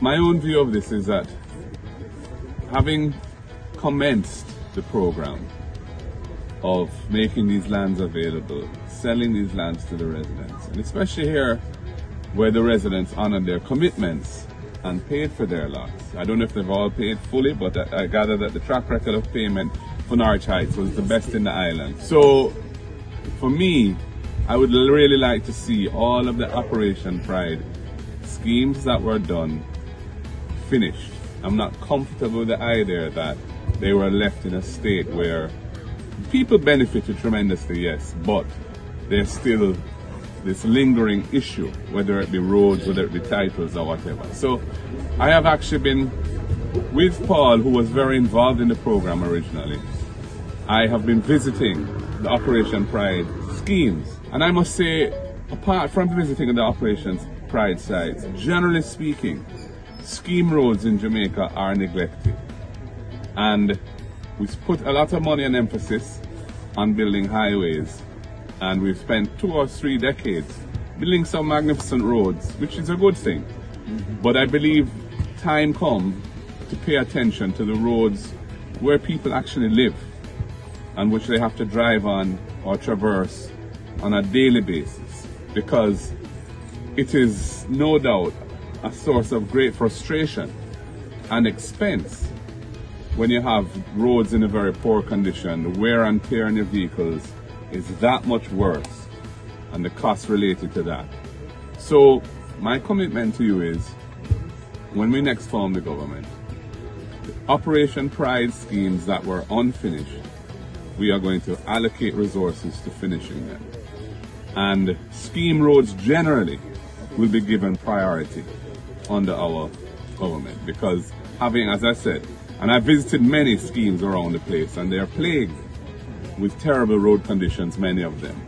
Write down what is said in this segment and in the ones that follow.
my own view of this is that having commenced the program of making these lands available, selling these lands to the residents, and especially here where the residents honored their commitments and paid for their lots. I don't know if they've all paid fully, but I gather that the track record of payment for Norwich Heights was the best in the island. So for me, I would really like to see all of the Operation Pride schemes that were done finished. I'm not comfortable with the idea that they were left in a state where people benefited tremendously, yes, but there's still this lingering issue, whether it be roads, whether it be titles or whatever. So I have actually been with Paul, who was very involved in the program originally. I have been visiting the Operation Pride schemes. And I must say, apart from visiting the Operation Pride sites, generally speaking, scheme roads in Jamaica are neglected. And we've put a lot of money and emphasis on building highways. And we've spent 2 or 3 decades building some magnificent roads, which is a good thing. But I believe time comes to pay attention to the roads where people actually live and which they have to drive on or traverse on a daily basis, because it is no doubt a source of great frustration and expense when you have roads in a very poor condition. The wear and tear on your vehicles is that much worse, and the costs related to that. So my commitment to you is, when we next form the government, the Operation Pride schemes that were unfinished, we are going to allocate resources to finishing them. And scheme roads generally will be given priority under our government, because having, as I said, and I visited many schemes around the place, and they are plagued with terrible road conditions, many of them.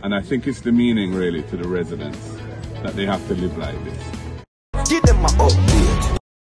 And I think it's the meaning really to the residents that they have to live like this. Give them my update.